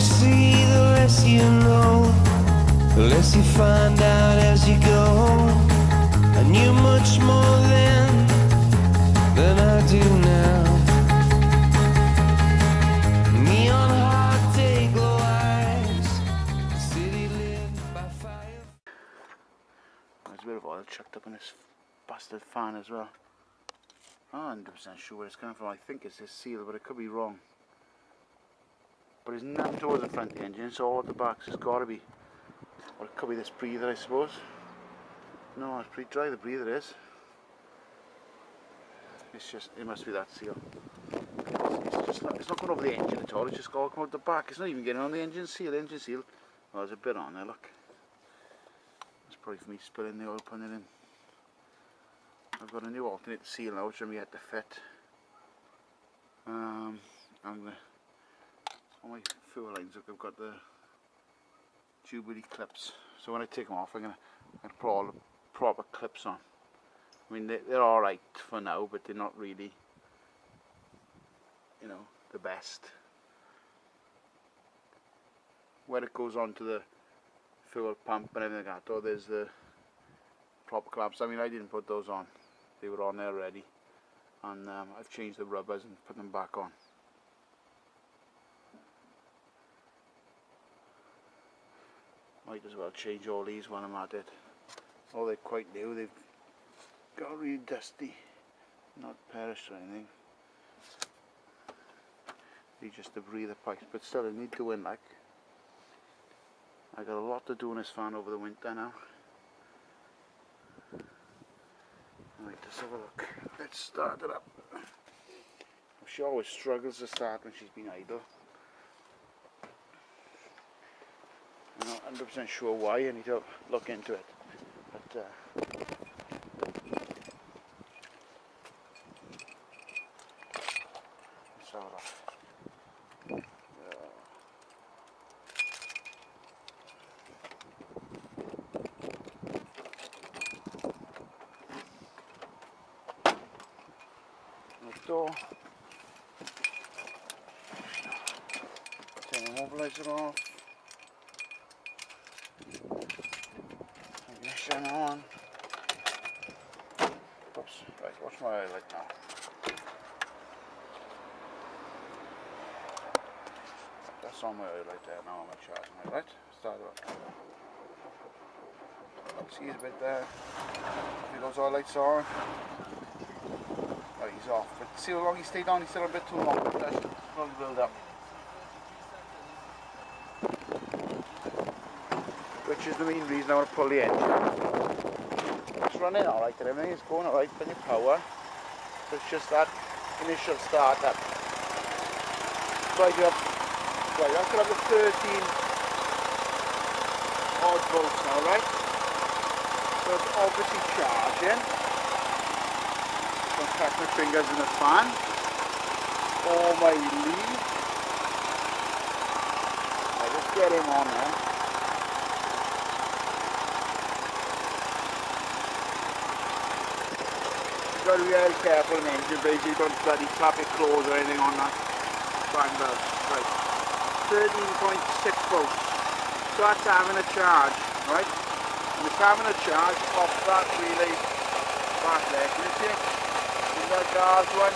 see, the less you know, the less you find out as you go. I knew much more then than I do now. Neon heart, day glow eyes, city lit by fire. There's a bit of oil chucked up in this bastard fan as well. I'm not 100% sure where it's coming from. I think it's this seal, but it could be wrong. But it's nothing towards the front of the engine, so all at the back, so it's got to be. Or it could be this breather, I suppose. No, it's pretty dry, the breather is. It's just, it must be that seal. It's not going over the engine at all, it's just got to come out the back. It's not even getting on the engine seal. Oh, there's a bit on there, look. It's probably for me spilling the oil, putting it in. I've got a new alternate seal now, which I'm yet to fit. I'm gonna, on my fuel lines, look, I've got the Jubilee clips. So when I take them off, I'm gonna put all the proper clips on. I mean, they're all right for now, but they're not really, you know, the best. Where it goes on to the fuel pump and everything like that, though, there's the proper clamps. I mean, I didn't put those on. They were on there already, and I've changed the rubbers and put them back on. Might as well change all these when I'm at it. Oh, they're quite new, they've got really dusty, not perished or anything. They're just the breather pipes, but still they need to win, like. I got a lot to do in this fan over the winter now. Right, let's have a look. Let's start it up. She always struggles to start when she's been idle. I'm not 100% sure why, I need to look into it. But let's have a look. Door. Turn the mobilizer off. Ignition on. Oops, right, watch my oil light now. That's on my oil light there now, I'm charging my light. Start it up. See, he's a bit there. See those oil lights on. Right, he's off, but see how long he stayed on, he's still a bit too long, but that's not build up. Which is the main reason I want to pull the engine. It's running alright and everything, it's going alright, plenty of power. So it's just that initial start up. So I do have, right, I could have the 13 odd volts now, right? So it's obviously charging. Catch my fingers in the fan. Oh my lead. I'll just get him on there. You've got to be very careful in the engine, basically you don't bloody tap it close or anything on that fan valve. Right. 13.6 volts. So that's having a charge, right? And it's having a charge off that relay back there. Can you see it? That gas one,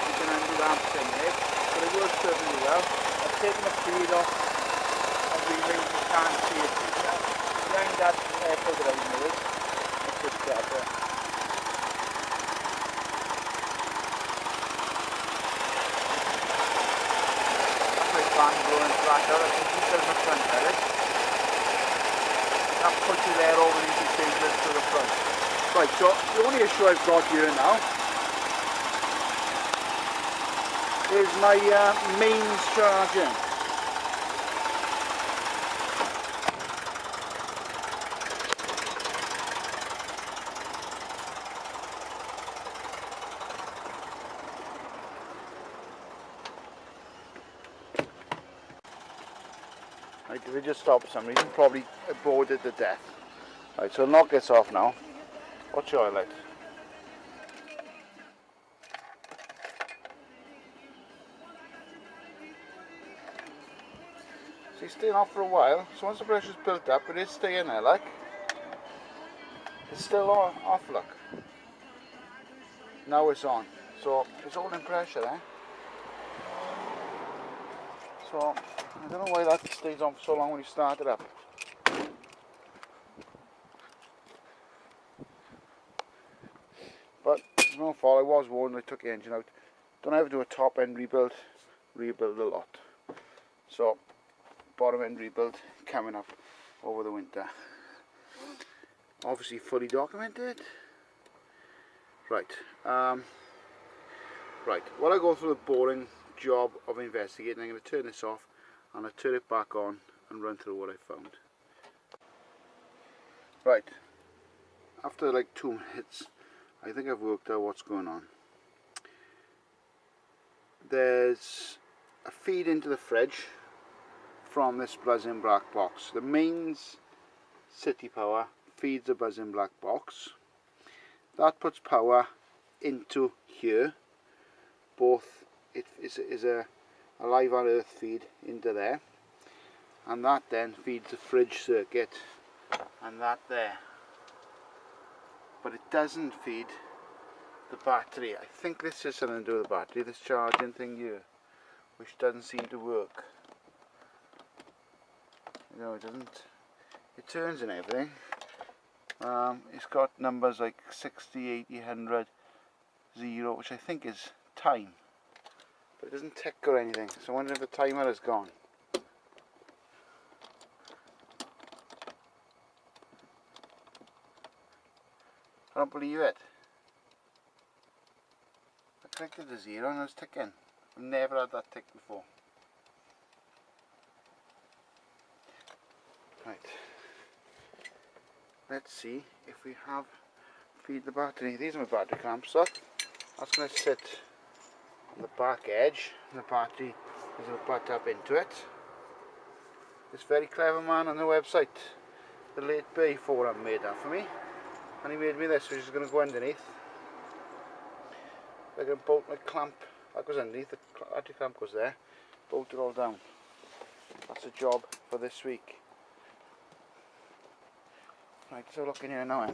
you can undo that thing there, but it works perfectly well. I've taken the feed off of the relay, you can't see it. Behind that airflow that I made, it's just better. That's my fan blowing flat out, I can keep it in the front of it. That puts it there over the easy changes to the front. Right, so the only issue I've got here now is my mains charging. Right, if it just stopped for some reason, probably bored it to death. Right, so I'll knock this off now. What's your oil light? It's staying off for a while, so once the pressure's built up, it is staying there, like. It's still on, off, look. Now it's on. So it's holding pressure there. So I don't know why that stays on for so long when you start it up. But it's no fault, I was warned, I took the engine out. Don't ever do a top end rebuild a lot. So bottom end rebuild coming up over the winter. Obviously fully documented. Right, right, while I go through the boring job of investigating, I'm going to turn this off and I'll turn it back on and run through what I found. Right, after like 2 minutes, I think I've worked out what's going on. There's a feed into the fridge from this buzzing black box. The mains city power feeds the buzzing black box. That puts power into here. Both it is a live on earth feed into there, and that then feeds the fridge circuit and that there. But it doesn't feed the battery. I think this is something to do with the battery, this charging thing here, which doesn't seem to work. No, it doesn't. It turns and everything. It's got numbers like 60, 80, 100, 0, which I think is time. But it doesn't tick or anything, so I wonder if the timer has gone. I don't believe it. I clicked the 0 and it was ticking. I've never had that tick before. Right. Let's see if we have feed the battery. These are my battery clamps, look. That's going to sit on the back edge and the battery is going to butt up into it. This very clever man on the website, the late Bay Forum, made that for me, and he made me this, which is going to go underneath. I'm going to bolt my clamp, that goes underneath, the battery clamp goes there, bolt it all down. That's a job for this week. Right, so look in here now.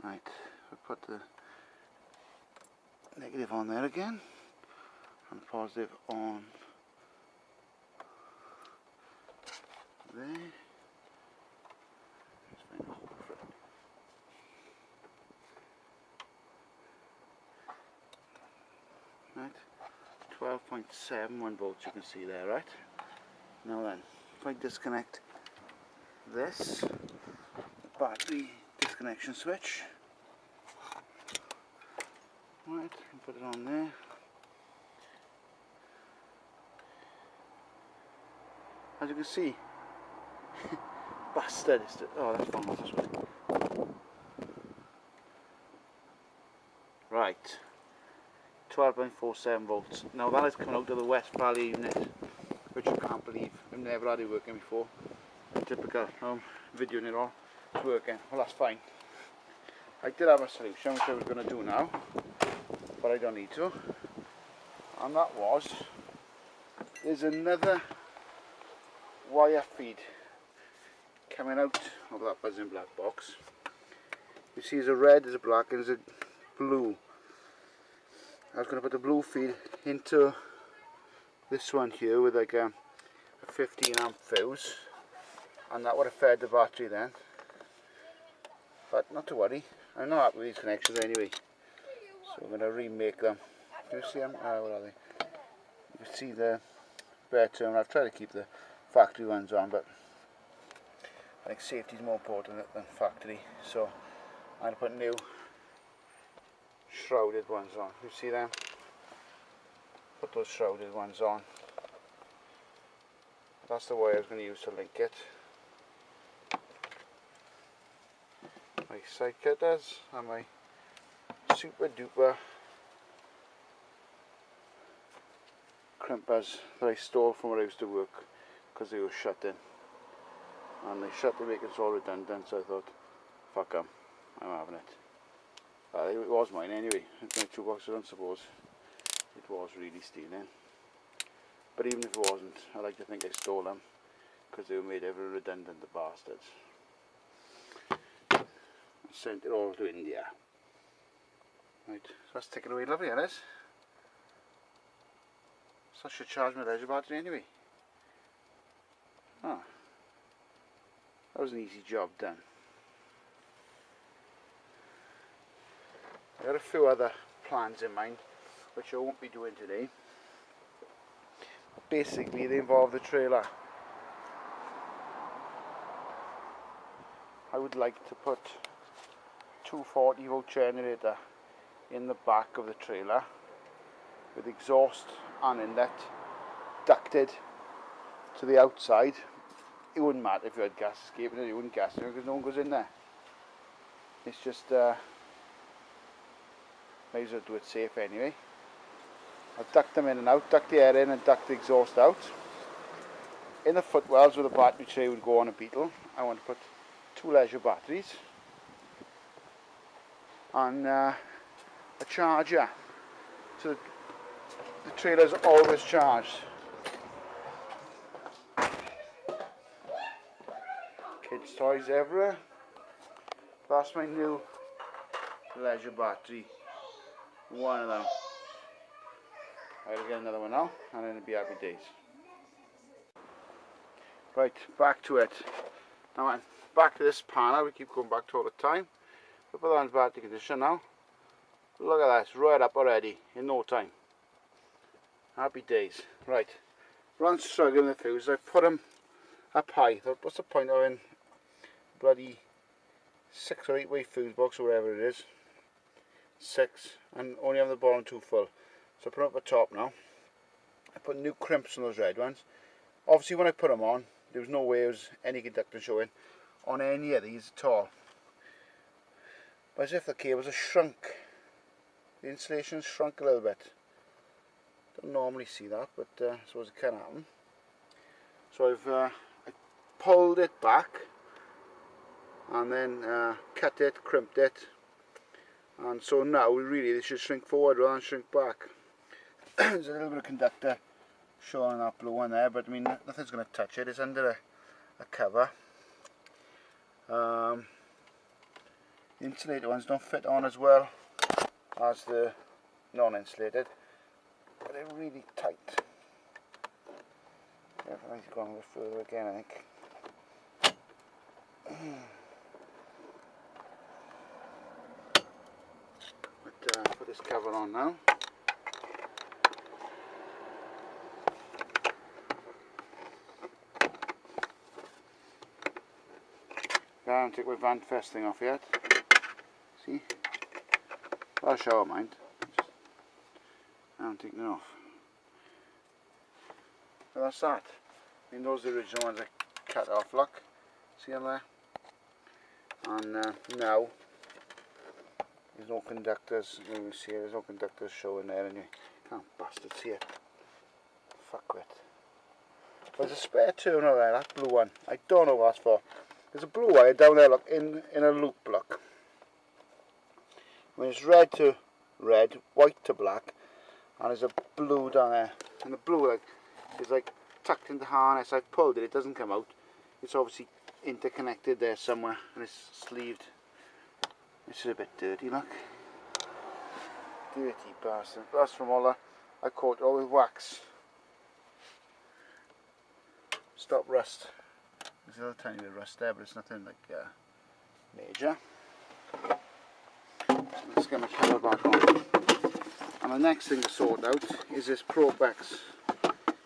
Right, we put the negative on there again, and positive on there. Let's find a hole for it. Right, 12.71 volts you can see there, right? Now then, if I disconnect this, the battery disconnection switch, right, and put it on there. As you can see, bastard, oh that's fine, this way. Right. 12.47 volts. Now that is coming out of the Westfalia unit, which I can't believe. I've never had it working before. Typical. Videoing it all. It's working. Well, that's fine. I did have a solution which I was going to do now, but I don't need to. And that was, there's another wire feed coming out of that buzzing black box. You see there's a red, there's a black, and there's a blue. I was going to put the blue feed into this one here with like a 15 amp fuse, and that would have fed the battery then. But not to worry, I'm not happy with these connections anyway, so I'm going to remake them. Do you see them? Where are they? You see the bare terminal. I've tried to keep the factory ones on, but I think safety is more important than factory, so I'm going to put new shrouded ones on. You see them? Put those shrouded ones on. That's the wire I was going to use to link it. My side cutters and my super duper crimpers that I stole from where I used to work because they were shut in. And they shut to make it all redundant, so I thought, fuck them, I'm having it. It was mine anyway. It's my toolbox, I don't suppose it was really stealing. But even if it wasn't, I like to think I stole them, because they were made ever redundant, the bastards. Sent it all to India. Right, so that's taken away lovely, that is. So I should charge my leisure battery anyway. Ah, that was an easy job done. I got a few other plans in mind, which I won't be doing today. Basically, they involve the trailer. I would like to put 240 volt generator in the back of the trailer with exhaust and inlet ducted to the outside. It wouldn't matter if you had gas escaping it, you wouldn't gas it because no one goes in there. It's just may as well do it safe anyway. I'll duct them in and out, duct the air in and duct the exhaust out. In the footwells where the battery tray would go on a Beetle, I want to put 2 leisure batteries and a charger, so the trailer's always charged. Kids' toys everywhere. That's my new leisure battery. One of them. I'll get another one now, and then it'll be happy days. Right, back to it. Now, back to this panel. We keep going back to all the time. We'll put that in battery condition now. Look at that, it's right up already in no time. Happy days. Right, Ron's struggling with the fuse. I put them up high. Thought, what's the point of having bloody 6 or 8 way fuse box or whatever it is? 6, and only have the bottom 2 full. So I put them up the top now. I put new crimps on those red ones. Obviously when I put them on, there was no way there was any conductor showing on any of these at all. But as if the cables are shrunk. The insulation's shrunk a little bit. Don't normally see that, but I suppose it can happen. So I pulled it back and then cut it, crimped it, and so now really they should shrink forward rather than shrink back. There's a little bit of conductor showing that blue one there, but I mean nothing's going to touch it. It's under a cover. The insulated ones don't fit on as well as the non-insulated, but they're really tight. I need to go a bit further again, I think. But put this cover on now. I haven't taken my Van Fest thing off yet. See? I'll show mind. I haven't taken it off. But that's that. I mean, those are the original ones I cut off, look. See them there? And now, there's no conductors. You can see it, there's no conductors showing there anyway. Can't bastards see it. Fuck it. There's a spare turner there, that blue one. I don't know what that's for. There's a blue wire down there, look, in a loop block. I mean, it's red to red, white to black, and there's a blue down there. And the blue is like tucked into harness. I've pulled it, it doesn't come out. It's obviously interconnected there somewhere, and it's sleeved. This is a bit dirty, look. Dirty bastard. That's from all that. I coat it all with wax. Stop rust. There's a little tiny bit of rust there, but it's nothing like major. So let's get my cover back on. And the next thing to sort out is this Probex.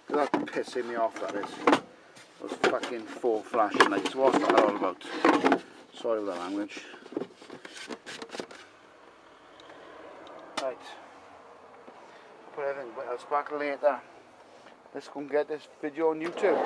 That's pissing me off, that is. Those fucking 4 flashing lights. What's that all about? Sorry for the language. Right. Put everything else back later. Let's go and get this video on YouTube.